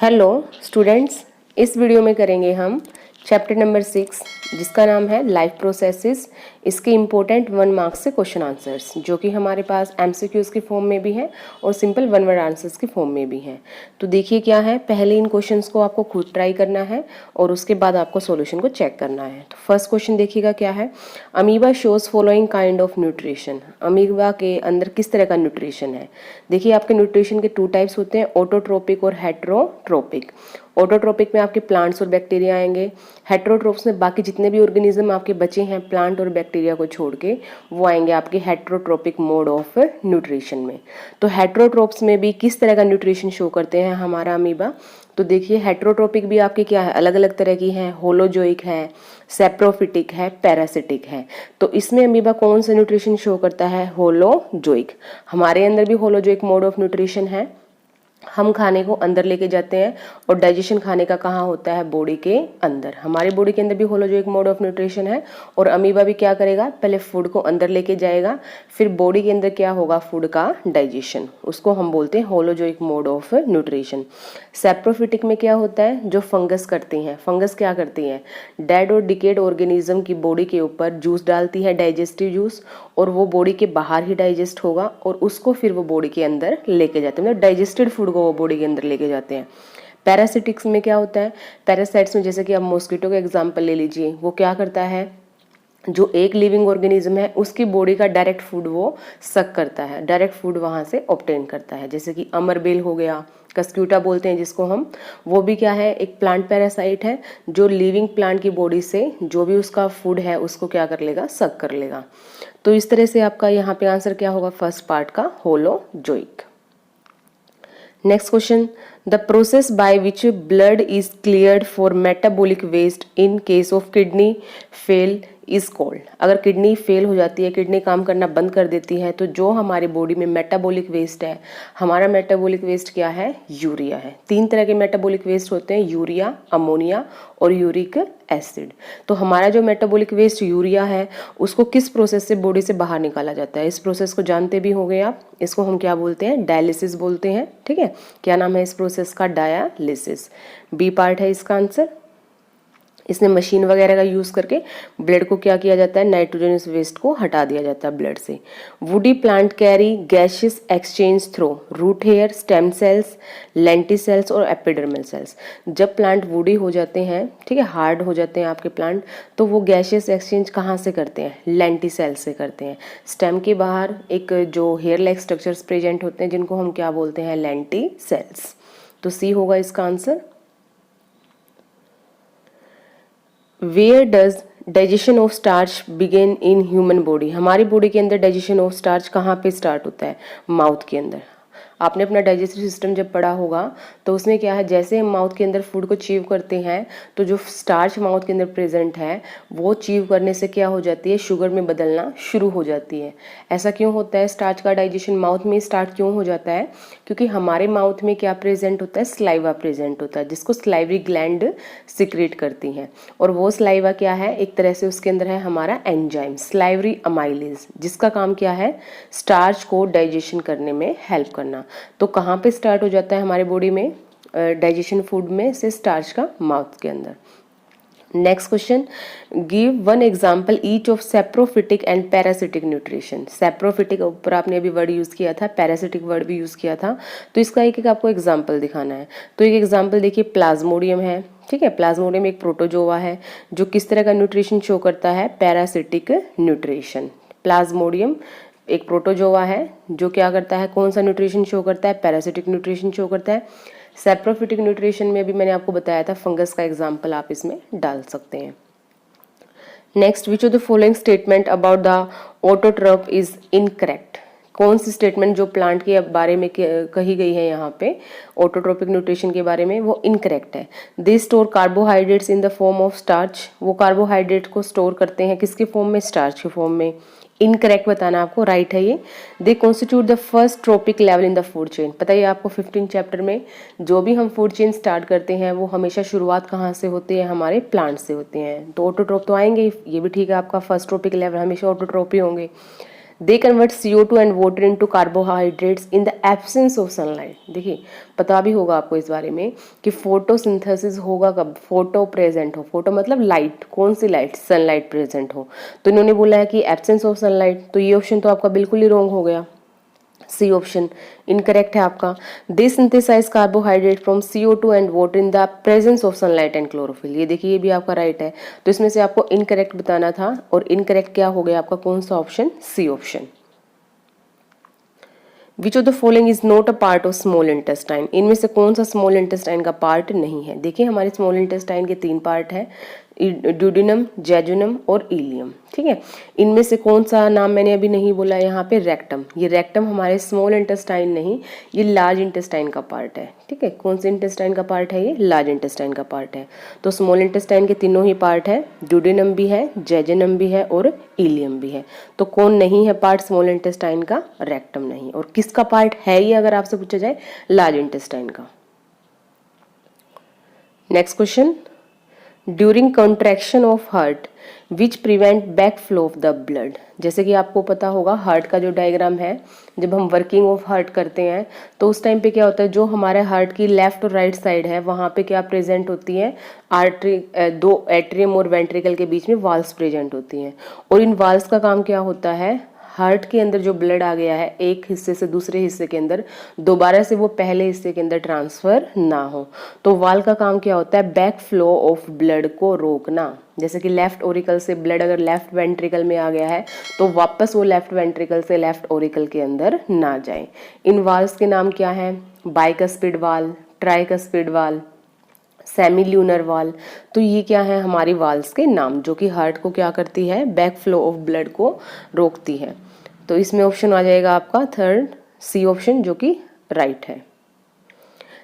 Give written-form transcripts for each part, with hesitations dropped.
Hello students, इस video में करेंगे हम चैप्टर नंबर 6 जिसका नाम है लाइफ प्रोसेसेस। इसके इम्पोर्टेंट 1 मार्क्स से क्वेश्चन आंसर्स जो कि हमारे पास एमसीक्यूज के फॉर्म में भी हैं और सिंपल 1 वर्ड आंसर्स के फॉर्म में भी हैं। तो देखिए क्या है, पहले इन क्वेश्चंस को आपको खुद ट्राई करना है और उसके बाद आपको सॉल्यूशन को चेक करना है। तो फर्स्ट क्वेश्चन देखिएगा क्या है, amoeba shows following kind of nutrition. Amoeba के अंदर किस तरह का न्यूट्रिशन है। देखिए आपके न्यूट्रिशन के 2 टाइप्स होते हैं, ऑटोट्रोपिक और हेट्रोट्रोपिक। ऑटोट्रोपिक में आपके प्लांट्स और बैक्टीरिया आएंगे, हेट्रोट्रोप्स में बाकी जितने भी ऑर्गेनिज्म आपके बचे हैं प्लांट और बैक्टीरिया को छोड़ के वो आएंगे आपके हेट्रोट्रोपिक मोड ऑफ न्यूट्रिशन में। तो हेट्रोट्रोप्स में भी किस तरह का न्यूट्रिशन शो करते हैं हमारा अमीबा। तो देखिए हेट्रोट्रोपिक भी आपके क्या है, अलग अलग तरह की है, होलोजोइक है, सेप्रोफिटिक है, पैरासिटिक है। तो इसमें अमीबा कौन सा न्यूट्रिशन शो करता है, होलोजोइक। हमारे अंदर भी होलोजोइक मोड ऑफ न्यूट्रिशन है, हम खाने को अंदर लेके जाते हैं और डाइजेशन खाने का कहाँ होता है, बॉडी के अंदर। हमारी बॉडी के अंदर भी होलोजोइक मोड ऑफ न्यूट्रिशन है और अमीबा भी क्या करेगा, पहले फूड को अंदर लेके जाएगा, फिर बॉडी के अंदर क्या होगा, फूड का डाइजेशन। उसको हम बोलते हैं holozoic mode of nutrition. Saprophytic में क्या होता है, जो फंगस करती हैं, फंगस क्या करती हैं, डेड और डिकेड ऑर्गेनिज्म की बॉडी के ऊपर जूस डालती है, डाइजेस्टिव जूस, और वो बॉडी के बाहर ही डाइजेस्ट होगा और उसको फिर वो बॉडी के अंदर लेके जाते हैं, मतलब डाइजेस्टेड फूड को वो बॉडी के अंदर लेके जाते हैं। पैरासिटिक्स में क्या होता है, पैरासाइट्स में जैसे कि आप मॉस्किटो का एग्जांपल ले लीजिए, वो क्या करता है, जो एक लिविंग ऑर्गेनिज्म है उसकी बॉडी का डायरेक्ट फूड वो सक करता है, डायरेक्ट फूड वहां से ऑब्टेन करता है। जैसे कि अमरबेल हो गया, कस्क्यूटा बोलते हैं जिसको हम, वो भी क्या है, एक प्लांट पैरासाइट है जो लिविंग प्लांट की बॉडी से जो भी उसका फूड है उसको क्या कर लेगा, सक कर लेगा। तो इस तरह से आपका यहाँ पे आंसर क्या होगा, फर्स्ट पार्ट का holozoic. Next question, the process by which blood is cleared for metabolic waste in case of kidney fail is called. अगर किडनी फेल हो जाती है, किडनी काम करना बंद कर देती है, तो जो हमारी बॉडी में मेटाबॉलिक वेस्ट है, हमारा मेटाबॉलिक वेस्ट क्या है, यूरिया है। 3 तरह के मेटाबॉलिक वेस्ट होते हैं, यूरिया, अमोनिया और यूरिक एसिड। तो हमारा जो मेटाबॉलिक वेस्ट यूरिया है उसको किस प्रोसेस से बॉडी से बाहर निकाला जाता है, इस प्रोसेस को जानते भी होंगे आप। इसको हम क्या बोलते हैं, डायलिसिस बोलते हैं। ठीक है, क्या नाम है इस प्रोसेस का, डायलिसिस। बी पार्ट है इसका आंसर। इसमें मशीन वगैरह का यूज करके ब्लड को क्या किया जाता है, नाइट्रोजनस वेस्ट को हटा दिया जाता है ब्लड से। Woody plant carry gaseous exchange through root hair, stem cells, lenticels और एपिडर्मल सेल्स। जब प्लांट वुडी हो जाते हैं, ठीक है, हार्ड हो जाते हैं आपके प्लांट, तो वो गैसियस एक्सचेंज कहाँ से करते हैं, लेंटिसेल्स से करते हैं। स्टेम के बाहर एक जो हेयर लाइक स्ट्रक्चर्स प्रेजेंट होते हैं जिनको हम क्या बोलते हैं, लेंटिसेल्स। तो सी होगा इसका answer. Where does digestion of starch begin in human body. हमारी बॉडी के अंदर डाइजेशन ऑफ स्टार्च कहाँ पे स्टार्ट होता है, माउथ के अंदर। आपने अपना डाइजेस्टिव सिस्टम जब पढ़ा होगा तो उसमें क्या है, जैसे हम माउथ के अंदर फूड को चीव करते हैं तो जो स्टार्च माउथ के अंदर प्रेजेंट है वो चीव करने से क्या हो जाती है, शुगर में बदलना शुरू हो जाती है। ऐसा क्यों होता है, स्टार्च का डाइजेशन माउथ में स्टार्ट क्यों हो जाता है, क्योंकि हमारे माउथ में क्या प्रेजेंट होता है, स्लाइवा प्रेजेंट होता है जिसको स्लाइवरी ग्लैंड सिक्रेट करती हैं। और वो स्लाइवा क्या है, एक तरह से उसके अंदर है हमारा एंजाइम स्लाइवरी अमाइलेज, जिसका काम क्या है, स्टार्च को डाइजेशन करने में हेल्प करना। तो कहाँ पे स्टार्ट हो जाता है हमारे बॉडी में डाइजेशन फूड में से, स्टार्च का माउथ के अंदर। Next question, give 1 example each of saprophytic and parasitic nutrition. Saprophytic ऊपर आपने अभी वर्ड यूज किया था, पैरासिटिक वर्ड भी यूज किया था, तो इसका एक एक आपको एग्जाम्पल दिखाना है। तो एक एग्जाम्पल देखिए, प्लाज्मोडियम है, ठीक है, प्लाज्मोडियम एक प्रोटोजोआ है जो किस तरह का न्यूट्रिशन शो करता है, पैरासिटिक न्यूट्रिशन। प्लाज्मोडियम एक प्रोटोजोआ है जो क्या करता है, कौन सा न्यूट्रिशन शो करता है, पैरासिटिक न्यूट्रिशन शो करता है। सेप्रोफिटिक न्यूट्रिशन में भी मैंने आपको बताया था, फंगस का एग्जांपल आप इसमें डाल सकते हैं। Next, which of the following statement about the autotroph is incorrect. कौन सी स्टेटमेंट जो प्लांट के बारे में कही गई है यहाँ पे ऑटोट्रोपिक न्यूट्रिशन के बारे में, वो इनकरेक्ट है। They store carbohydrates in the form of starch. वो कार्बोहाइड्रेट को स्टोर करते हैं किसके फॉर्म में, स्टार्च के फॉर्म में। इनकरेक्ट बताना आपको, राइट है ये। They constitute the first trophic level in the food chain. पता है आपको 15 चैप्टर में जो भी हम फूड चेन स्टार्ट करते हैं वो हमेशा शुरुआत कहाँ से होती है, हमारे प्लांट से होते हैं। तो ऑटोट्रोप तो आएंगे, ये भी ठीक है आपका, फर्स्ट ट्रोपिक लेवल हमेशा ऑटोट्रोप ही होंगे। They convert CO2 and water into carbohydrates in the absence of sunlight. देखिए पता भी होगा आपको इस बारे में कि फोटोसिंथेसिस होगा कब, फोटो प्रेजेंट हो, फोटो मतलब लाइट, कौन सी लाइट, सनलाइट प्रेजेंट हो। तो इन्होंने बोला है कि एब्सेंस ऑफ सनलाइट, तो ये ऑप्शन तो आपका बिल्कुल ही रॉन्ग हो गया, सी ऑप्शन इनकरेक्ट है आपका। They synthesize carbohydrate from CO2 and water in the presence of sunlight and chlorophyll. ये देखिए ये भी आपका राइट है, तो इसमें से आपको इनकरेक्ट बताना था, और इनकरेक्ट क्या हो गया आपका, कौन सा option, C option. Which of the following is not a part of small intestine, इनमें से कौन सा स्मॉल इंटेस्टाइन का पार्ट नहीं है। देखिए हमारे स्मॉल इंटेस्टाइन के 3 पार्ट है, ड्यूडेनम, जेजुनम और इलियम, ठीक है। इनमें से कौन सा नाम मैंने अभी नहीं बोला यहाँ पे, रेक्टम। ये रेक्टम हमारे स्मॉल इंटेस्टाइन नहीं, ये लार्ज इंटेस्टाइन का पार्ट है, ठीक है। कौन से इंटेस्टाइन का पार्ट है, ये लार्ज इंटेस्टाइन का पार्ट है। तो स्मॉल इंटेस्टाइन के तीनों ही पार्ट है, ड्यूडेनम भी है, जेजुनम भी है और इलियम भी है। तो कौन नहीं है पार्ट स्मॉल इंटेस्टाइन का, रेक्टम नहीं। और किसका पार्ट है ये अगर आपसे पूछा जाए, लार्ज इंटेस्टाइन का। Next question, during contraction of heart which prevent back flow of the blood. जैसे कि आपको पता होगा हार्ट का जो डायग्राम है, जब हम वर्किंग ऑफ हार्ट करते हैं तो उस टाइम पे क्या होता है, जो हमारे हार्ट की लेफ्ट और राइट साइड है वहाँ पे क्या प्रेजेंट होती है, आर्टरी, 2 एट्रियम और वेंट्रिकल के बीच में वाल्स प्रेजेंट होती हैं। और इन वाल्स का काम क्या होता है, हार्ट के अंदर जो ब्लड आ गया है एक हिस्से से दूसरे हिस्से के अंदर, दोबारा से वो पहले हिस्से के अंदर ट्रांसफर ना हो। तो वाल का काम क्या होता है, बैक फ्लो ऑफ ब्लड को रोकना। जैसे कि लेफ्ट ओरिकल से ब्लड अगर लेफ्ट वेंट्रिकल में आ गया है तो वापस वो लेफ्ट वेंट्रिकल से लेफ्ट ओरिकल के अंदर ना जाए। इन वाल्स के नाम क्या है, बाइकस्पिड वाल, ट्राइकस्पिड वाल, सेमी ल्यूनर वाल। तो ये क्या है हमारी वाल्स के नाम, जो कि हार्ट को क्या करती है, बैक फ्लो ऑफ ब्लड को रोकती है। तो इसमें ऑप्शन आ जाएगा आपका थर्ड, सी ऑप्शन, जो कि राइट है।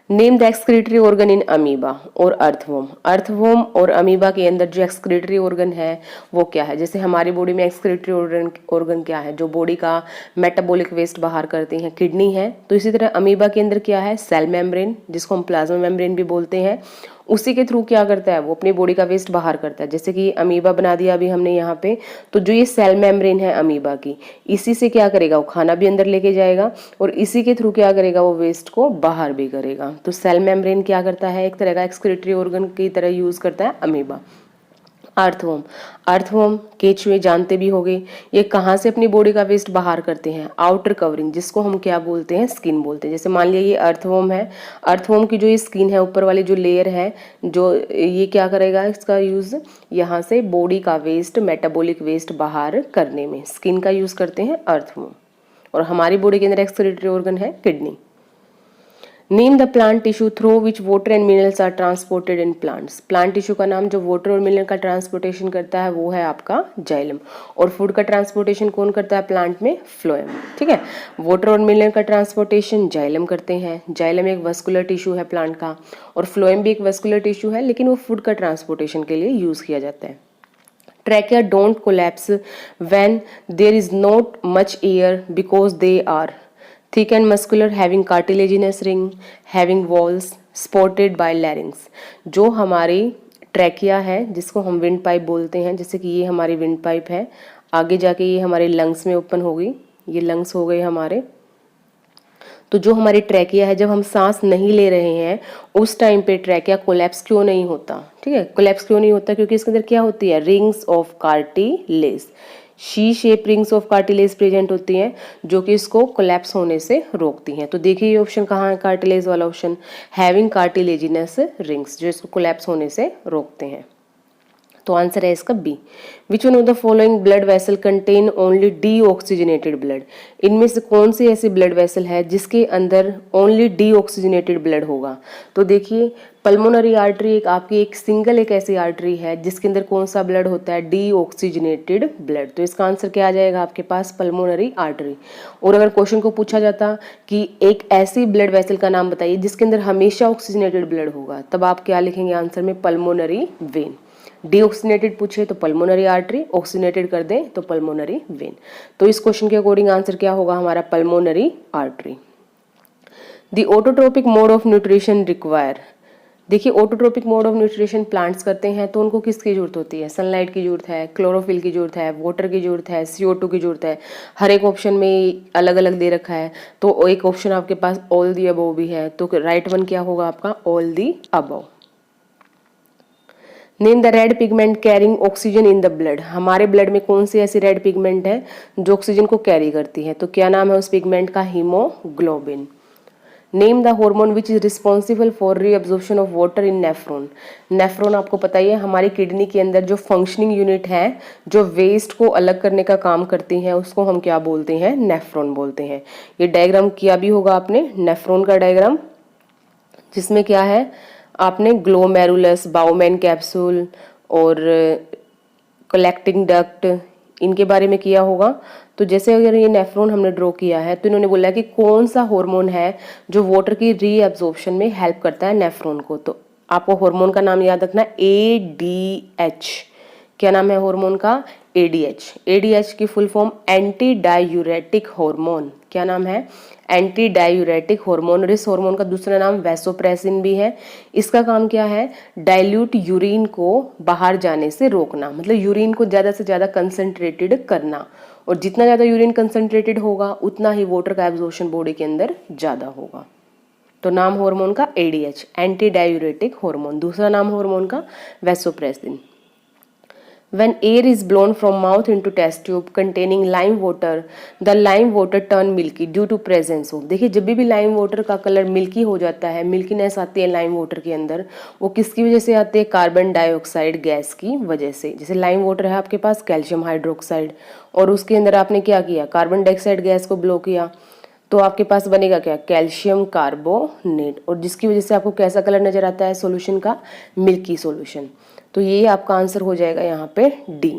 Name the excretory organ in amoeba और अर्थवॉर्म। अर्थवॉर्म और अमीबा के अंदर जो एक्सक्रीटरी ऑर्गन है वो क्या है। जैसे हमारी बॉडी में एक्सक्रीटरी ऑर्गन क्या है, जो बॉडी का मेटाबॉलिक वेस्ट बाहर करती हैं, किडनी है। तो इसी तरह अमीबा के अंदर क्या है, सेल मेम्ब्रेन, जिसको हम प्लाज्मा मेम्ब्रेन भी बोलते हैं। उसी के थ्रू क्या करता है, वो अपनी बॉडी का वेस्ट बाहर करता है। जैसे कि अमीबा बना दिया अभी हमने यहाँ पे, तो जो ये सेल मेम्ब्रेन है अमीबा की, इसी से क्या करेगा, वो खाना भी अंदर लेके जाएगा और इसी के थ्रू क्या करेगा, वो वेस्ट को बाहर भी करेगा। तो सेल मेम्ब्रेन क्या करता है, एक तरह का एक्सक्रीटरी ऑर्गन की तरह यूज करता है अमीबा। अर्थवॉर्म, अर्थवॉर्म केचुए जानते भी होंगे, ये कहाँ से अपनी बॉडी का वेस्ट बाहर करते हैं, आउटर कवरिंग, जिसको हम क्या बोलते हैं, स्किन बोलते हैं। जैसे मान लिया ये अर्थवॉर्म है, अर्थवॉर्म की जो ये स्किन है, ऊपर वाली जो लेयर है, जो ये क्या करेगा, इसका यूज यहाँ से बॉडी का वेस्ट, मेटाबॉलिक वेस्ट बाहर करने में स्किन का यूज करते हैं अर्थवॉर्म। और हमारी बॉडी के अंदर एक्सक्रीटरी ऑर्गन है kidney. Name the plant tissue through which water and minerals are transported in plants. Plant tissue का नाम जो वाटर और मिनरल का ट्रांसपोर्टेशन करता है वो है आपका जाइलम। और फूड का ट्रांसपोर्टेशन कौन करता है प्लांट में, फ्लोएम, ठीक है। वाटर और मिनरल का ट्रांसपोर्टेशन जाइलम करते हैं। जाइलम एक वस्कुलर टिश्यू है प्लांट का, और फ्लोएम भी एक वस्कुलर टिश्यू है, लेकिन वो फूड का ट्रांसपोर्टेशन के लिए यूज किया जाता है। Trachea don't collapse when there is not much air because they are thick and muscular, having cartilaginous ring, having walls, spotted by larynx। जो हमारी ट्रैकिया है, जिसको हम विंड पाइप बोलते हैं, जैसे कि ये हमारी विंड पाइप है, आगे जाके ये हमारे लंग्स में ओपन होगी, ये लंग्स हो गए हमारे। तो जो हमारी ट्रैकिया है, जब हम सांस नहीं ले रहे हैं उस टाइम पे ट्रैकिया कोलैप्स क्यों नहीं होता, ठीक है। कोलैप्स क्यों नहीं होता, क्योंकि इसके अंदर क्या होती है, rings of cartilage, she shape rings of cartilage present होती हैं, जो कि इसको कोलैप्स होने से रोकती हैं। तो देखिए ये ऑप्शन कहाँ है, कार्टिलेज वाला ऑप्शन, हैविंग कार्टिलेजिनस रिंग्स, जो इसको कोलैप्स होने से रोकते हैं। तो आंसर है इसका B. Which one of the following blood vessel contain only deoxygenated blood. इनमें से कौन सी ऐसी ब्लड वेसल है जिसके अंदर ओनली डीऑक्सीजनेटेड ब्लड होगा। तो देखिए पल्मोनरी आर्टरी एक आपकी एक सिंगल एक ऐसी आर्टरी है जिसके अंदर कौन सा ब्लड होता है, डीऑक्सीजनेटेड ब्लड। तो इसका आंसर क्या आ जाएगा आपके पास, पल्मोनरी आर्टरी। और अगर क्वेश्चन को पूछा जाता कि एक ऐसी ब्लड वेसल का नाम बताइए जिसके अंदर हमेशा ऑक्सीजनेटेड ब्लड होगा, तब आप क्या लिखेंगे आंसर में, पल्मोनरी वेन। डीऑक्सीनेटेड पूछे तो पल्मोनरी आर्टरी, ऑक्सीनेटेड कर दें तो पल्मोनरी वेन। तो इस क्वेश्चन के अकॉर्डिंग आंसर क्या होगा हमारा, pulmonary artery. The autotrophic mode of nutrition require देखिए autotrophic mode of nutrition plants करते हैं तो उनको किसकी जरूरत होती है, सनलाइट की जरूरत है, क्लोरोफिल की जरूरत है, वाटर की जरूरत है, CO2 की जरूरत है। हर एक ऑप्शन में अलग अलग दे रखा है, तो एक ऑप्शन आपके पास ऑल दी अबव भी है, तो राइट वन क्या होगा आपका, all the above. Name the red pigment carrying oxygen in the blood, हमारे ब्लड में कौन सी ऐसी रेड पिगमेंट है जो ऑक्सीजन को कैरी करती है, तो क्या नाम है उस पिगमेंट का, haemoglobin. Name the hormone which is responsible for reabsorption of water in nephron. Nephron आपको पता ही है हमारी किडनी के अंदर जो फंक्शनिंग यूनिट है, जो वेस्ट को अलग करने का काम करती है, उसको हम क्या बोलते हैं, नेफ्रॉन बोलते हैं। ये डायग्राम किया भी होगा आपने, नेफ्रॉन का डायग्राम, जिसमें क्या है आपने ग्लोमेरुलस, बाउमैन कैप्सूल और कलेक्टिंग डक्ट इनके बारे में किया होगा। तो जैसे अगर ये नेफ्रॉन हमने ड्रॉ किया है तो इन्होंने बोला कि कौन सा हार्मोन है जो वाटर की रीअब्जॉर्प्शन में हेल्प करता है नेफ्रॉन को, तो आपको हार्मोन का नाम याद रखना है ADH। क्या नाम है हार्मोन का, ADH। ADH की full form anti diuretic hormone, क्या नाम है, एंटी डायूरेटिक हार्मोन। और इस हार्मोन का दूसरा नाम वैसोप्रेसिन भी है। इसका काम क्या है, डाइल्यूट यूरिन को बाहर जाने से रोकना, मतलब यूरिन को ज़्यादा से ज़्यादा कंसंट्रेटेड करना, और जितना ज़्यादा यूरिन कंसंट्रेटेड होगा उतना ही वाटर का एब्जॉर्प्शन बॉडी के अंदर ज़्यादा होगा। तो नाम हार्मोन का ADH, एंटी डायूरेटिक हार्मोन। दूसरा नाम हार्मोन का vasopressin. When air is blown from mouth into test tube containing lime water, the lime water turn milky due to presence of। देखिए जब भी लाइम वाटर का कलर मिल्की हो जाता है, मिल्कीनेस आती है लाइम वाटर के अंदर, वो किसकी वजह से आती है, कार्बन डाइऑक्साइड गैस की वजह से। जैसे लाइम वाटर है आपके पास कैल्शियम हाइड्रोक्साइड, और उसके अंदर आपने क्या किया, कार्बन डाइऑक्साइड गैस को ब्लो किया, तो आपके पास बनेगा क्या, कैल्शियम कार्बोनेट, और जिसकी वजह से आपको कैसा कलर नजर आता है सॉल्यूशन का, मिल्की सॉल्यूशन। तो ये आपका आंसर हो जाएगा यहाँ पे D।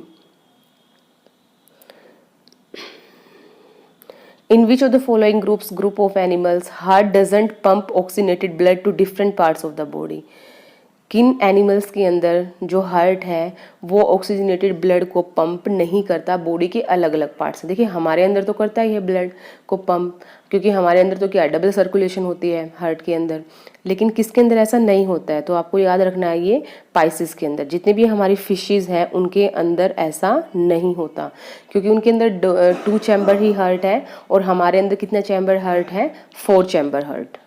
In which of the following group of animals heart doesn't pump oxygenated blood to different parts of the body। किन एनिमल्स के अंदर जो हार्ट है वो ऑक्सीजनेटेड ब्लड को पंप नहीं करता बॉडी के अलग अलग पार्ट से। देखिए हमारे अंदर तो करता ही है ब्लड को पंप, क्योंकि हमारे अंदर तो क्या डबल सर्कुलेशन होती है हार्ट के अंदर, लेकिन किसके अंदर ऐसा नहीं होता है। तो आपको याद रखना है ये पाइसिस के अंदर, जितने भी हमारी फिशेज हैं उनके अंदर ऐसा नहीं होता, क्योंकि उनके अंदर 2 चैम्बर ही हार्ट है, और हमारे अंदर कितना चैम्बर हार्ट है, 4 chamber heart.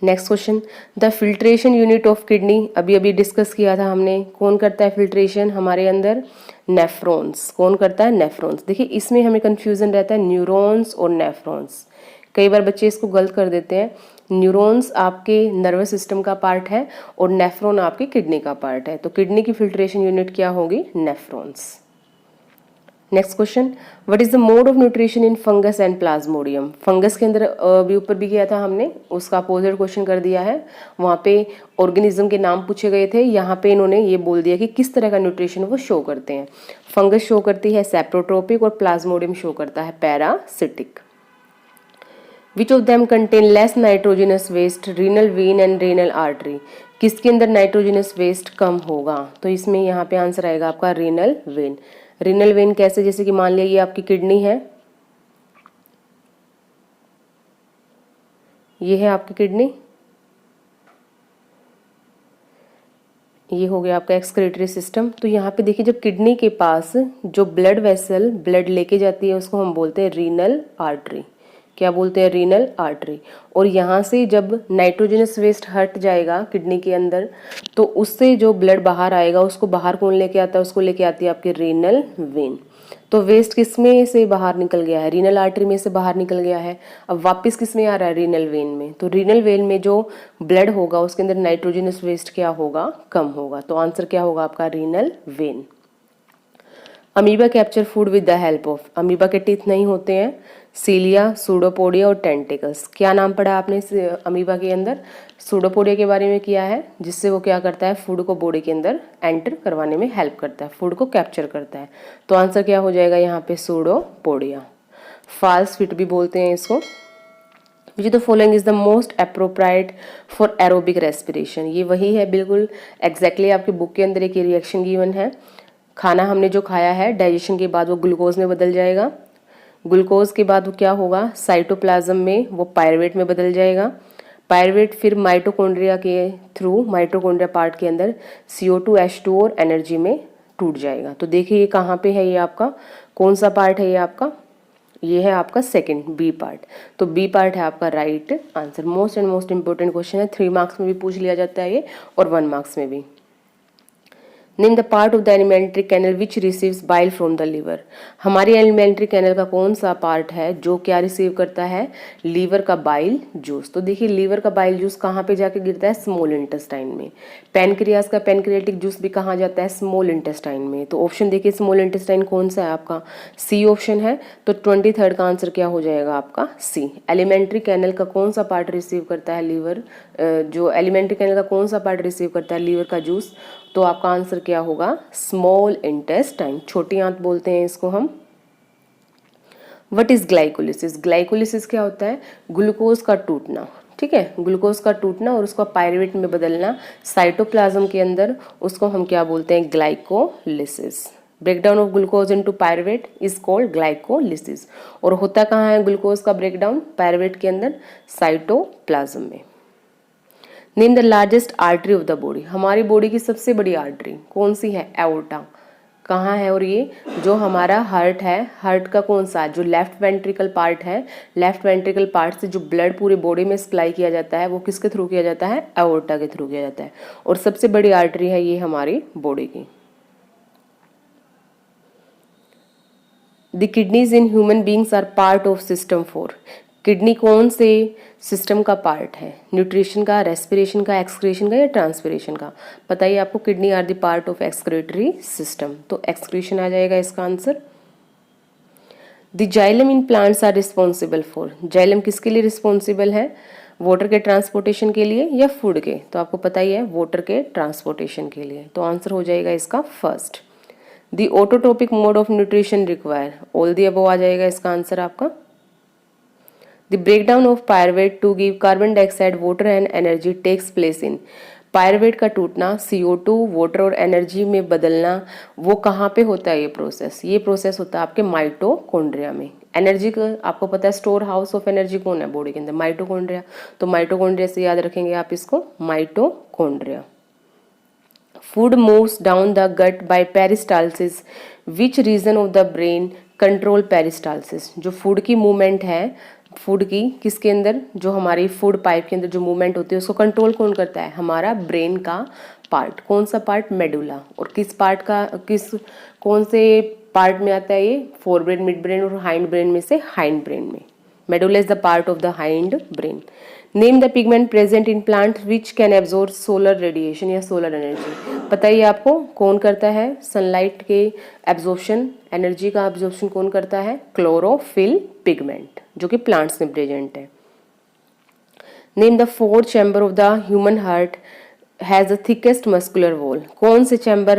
Next question, the filtration unit of kidney, अभी अभी डिस्कस किया था हमने, कौन करता है फिल्ट्रेशन हमारे अंदर, नेफ्रॉन्स। कौन करता है, नेफ्रॉन्स। देखिए इसमें हमें कंफ्यूजन रहता है न्यूरॉन्स और नेफ्रॉन्स, कई बार बच्चे इसको गलत कर देते हैं। न्यूरॉन्स आपके नर्वस सिस्टम का पार्ट है और नेफ्रॉन आपकी किडनी का पार्ट है, तो किडनी की फिल्ट्रेशन यूनिट क्या होगी, nephrons. Next question, what is the mode of nutrition in fungus and Plasmodium. Fungus के अंदर अभी ऊपर भी किया था हमने, उसका अपोजिट क्वेश्चन कर दिया है, वहाँ पे ऑर्गेनिज्म के नाम पूछे गए थे, यहाँ पे इन्होंने ये बोल दिया कि किस तरह का न्यूट्रिशन वो शो करते हैं। फंगस शो करती है सेप्रोट्रोपिक और प्लाज्मोडियम शो करता है parasitic. Which of them contain less nitrogenous waste, renal vein and renal artery. किसके अंदर नाइट्रोजनस वेस्ट कम होगा, तो इसमें यहाँ पे आंसर आएगा आपका रीनल वेन। रीनल वेन कैसे, जैसे कि मान लिया ये आपकी किडनी है, ये है आपकी किडनी, ये हो गया आपका एक्सक्रीटरी सिस्टम। तो यहाँ पे देखिए जब किडनी के पास जो ब्लड वेसल ब्लड लेके जाती है उसको हम बोलते हैं रीनल आर्टरी। क्या बोलते हैं, रीनल आर्टरी। और यहाँ से जब नाइट्रोजनस वेस्ट हट जाएगा किडनी के अंदर, तो उससे जो ब्लड बाहर आएगा उसको बाहर कौन लेके आता है, उसको लेके आती है आपकी रीनल वेन। तो वेस्ट किस में से बाहर निकल गया है, रीनल आर्टरी में से बाहर निकल गया है, अब वापस किस में आ रहा है, रीनल वेन में। तो रीनल वेन में जो ब्लड होगा उसके अंदर नाइट्रोजनस वेस्ट क्या होगा, कम होगा। तो आंसर क्या होगा आपका, renal vein. Amoeba capture food with the help of, amoeba के टीथ नहीं होते हैं, सीलिया, सूडोपोडिया और टेंटिकल्स। क्या नाम पढ़ा आपने अमीबा के अंदर, सूडोपोडिया के बारे में किया है, जिससे वो क्या करता है, फूड को बॉडी के अंदर एंटर करवाने में हेल्प करता है, फूड को कैप्चर करता है। तो आंसर क्या हो जाएगा यहाँ पे, सूडोपोडिया। फाल्स फिट भी बोलते हैं इसको। Which the following is the most appropriate for aerobic respiration. ये वही है बिल्कुल एग्जैक्टली आपकी बुक के अंदर एक रिएक्शन गिवन है। खाना हमने जो खाया है डाइजेशन के बाद वो ग्लूकोज में बदल जाएगा, ग्लूकोज के बाद वो क्या होगा, साइटोप्लाज्म में वो पायरुवेट में बदल जाएगा, पायरुवेट फिर माइटोकॉन्ड्रिया के थ्रू, माइटोकॉन्ड्रिया पार्ट के अंदर CO2H2 और एनर्जी में टूट जाएगा। तो देखिए ये कहाँ पे है, ये आपका कौन सा पार्ट है, ये आपका ये है आपका सेकंड बी पार्ट। तो बी पार्ट है आपका right answer. Most and most important question है, 3 मार्क्स में भी पूछ लिया जाता है ये और 1 मार्क्स में भी। Name the part of the alimentary canal which receives bile from the liver. हमारी एलिमेंट्री कैनल का कौन सा पार्ट है जो क्या रिसीव करता है, लीवर का बाइल जूस। तो देखिए लीवर का बाइल जूस कहाँ पे जाके गिरता है, स्मॉल इंटेस्टाइन में। पैनक्रियास का पैनक्रियाटिक जूस भी कहाँ जाता है, स्मॉल इंटेस्टाइन में। तो ऑप्शन देखिए स्मॉल इंटेस्टाइन कौन सा है आपका, सी ऑप्शन है। तो 23rd का आंसर क्या हो जाएगा आपका, सी। एलिमेंट्री कैनल का कौन सा पार्ट रिसीव करता है लीवर, जो एलिमेंट्री कैनल का कौन सा पार्ट रिसीव करता है लीवर का जूस, तो आपका आंसर क्या होगा, स्मॉल इंटेस्टाइन, छोटी आंत बोलते हैं इसको हम। व्हाट इज ग्लाइकोलिसिस, ग्लाइकोलिसिस क्या होता है, ग्लूकोज का टूटना, ठीक है, ग्लूकोज का टूटना और उसको पायरुवेट में बदलना साइटोप्लाज्म के अंदर, उसको हम क्या बोलते हैं, glycolysis. Breakdown of glucose into pyruvate is called glycolysis. और होता कहाँ है ग्लूकोज का ब्रेकडाउन, पायरुवेट के अंदर, साइटोप्लाज्म में। Name the largest artery of the body, हमारी बॉडी की सबसे बड़ी आर्टरी कौन सी है, एओर्टा। कहाँ है, और ये जो हमारा हार्ट है, हार्ट का कौन सा, जो लेफ्ट वेंट्रिकल पार्ट है, लेफ्ट वेंट्रिकल पार्ट से जो ब्लड पूरे बॉडी में सप्लाई किया जाता है वो किसके थ्रू किया जाता है, एओर्टा के थ्रू किया जाता है। और सबसे बड़ी आर्टरी है ये हमारी बॉडी की। The kidneys in human beings are part of system 4। Kidney कौन से सिस्टम का पार्ट है, न्यूट्रिशन का, रेस्पिरेशन का, एक्सक्रीशन का या ट्रांसपिरेशन का। बताइए आपको, kidney are the part of excretory system, तो एक्सक्रीशन आ जाएगा इसका answer. The xylem in plants are responsible for, xylem किसके लिए रिस्पॉन्सिबल है, वाटर के ट्रांसपोर्टेशन के लिए या फूड के, तो आपको पता ही है वाटर के ट्रांसपोर्टेशन के लिए। तो आंसर हो जाएगा इसका first. The autotrophic mode of nutrition require, all the above आ जाएगा इसका आंसर आपका। The breakdown of pyruvate to give carbon dioxide, water and energy takes place in, pyruvate का टूटना, CO2, वाटर और एनर्जी में बदलना, वो कहाँ पे होता है ये प्रोसेस, ये प्रोसेस होता है आपके माइटोकॉन्ड्रिया में। एनर्जी का आपको पता है स्टोर हाउस ऑफ एनर्जी कौन है बॉडी के अंदर, माइटोकॉन्ड्रिया। तो माइटोकॉन्ड्रिया से याद रखेंगे आप इसको, mitochondria. Food moves down the gut by peristalsis, which region of the brain control peristalsis. जो फूड की मूवमेंट है, फूड की किसके अंदर, जो हमारी फूड पाइप के अंदर जो मूवमेंट होती है उसको कंट्रोल कौन करता है, हमारा ब्रेन का पार्ट। कौन सा पार्ट, मेडुला। और किस पार्ट का, किस कौन से पार्ट में आता है ये, फोर ब्रेन, मिड ब्रेन और हाइंड ब्रेन में से हाइंड ब्रेन में। Medulla is the part of the hind brain. Name the pigment present in plant which can absorb solar radiation या सोलर एनर्जी। बताइए आपको कौन करता है सनलाइट के एब्जॉर्प्शन, एनर्जी का एब्जॉर्प्शन कौन करता है, क्लोरोफिल पिगमेंट, जो कि प्लांट्स में प्रेजेंट है। Name the 4 chamber of the human heart has the thickest muscular wall. कौन से चैम्बर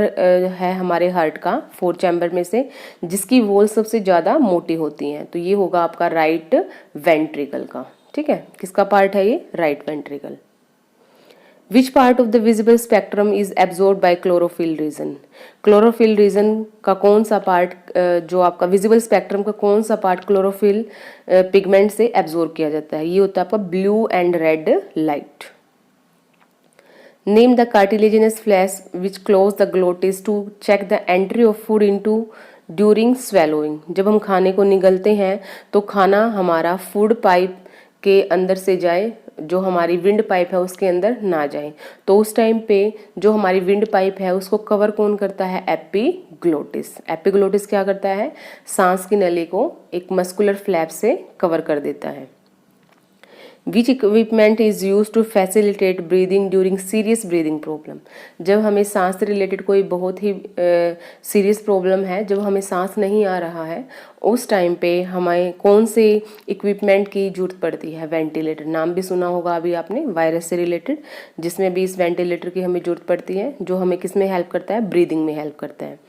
है हमारे हार्ट का 4 चैम्बर में से जिसकी वॉल सबसे ज्यादा मोटी होती है, तो ये होगा आपका राइट वेंट्रिकल का, ठीक है। किसका पार्ट है ये, right ventricle. Which part of the visible spectrum is absorb by chlorophyll region. Chlorophyll region का कौन सा पार्ट, जो आपका विजिबल स्पेक्ट्रम का कौन सा पार्ट क्लोरोफिल पिगमेंट से एब्जॉर्ब किया जाता है, ये होता है आपका blue and red light. Name the cartilaginous flash which close the glottis to check the entry of food into during swallowing. जब हम खाने को निगलते हैं तो खाना हमारा फूड पाइप के अंदर से जाए, जो हमारी विंड पाइप है उसके अंदर ना जाए, तो उस टाइम पे जो हमारी विंड पाइप है उसको कवर कौन करता है, एपिग्लोटिस। एपिग्लोटिस क्या करता है, सांस की नली को एक मस्कुलर फ्लैप से कवर कर देता है। Which equipment is use to facilitate breathing during serious breathing problem. जब हमें सांस से रिलेटेड कोई बहुत ही सीरियस प्रॉब्लम है, जब हमें सांस नहीं आ रहा है, उस टाइम पे हमें कौन से इक्विपमेंट की जरूरत पड़ती है, वेंटिलेटर। नाम भी सुना होगा अभी आपने, वायरस से रिलेटेड, जिसमें भी इस वेंटिलेटर की हमें जरूरत पड़ती है, जो हमें किस में हेल्प करता है, ब्रीदिंग में हेल्प करता है।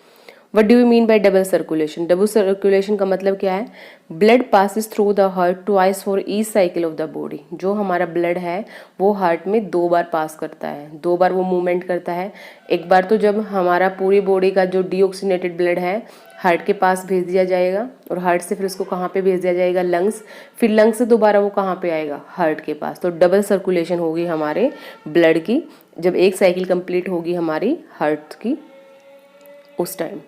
What do you mean by double circulation. Double circulation का मतलब क्या है, blood passes through the heart twice for each cycle of the body. जो हमारा ब्लड है वो हार्ट में 2 बार पास करता है, 2 बार वो मूवमेंट करता है। एक बार तो जब हमारा पूरी बॉडी का जो डीऑक्सीनेटेड ब्लड है हार्ट के पास भेज दिया जाएगा और हार्ट से फिर उसको कहाँ पे भेज दिया जाएगा, लंग्स, फिर लंग्स से दोबारा वो कहाँ पे आएगा, हार्ट के पास। तो डबल सर्कुलेशन होगी हमारे ब्लड की जब एक साइकिल कंप्लीट होगी हमारी हार्ट की उस टाइम।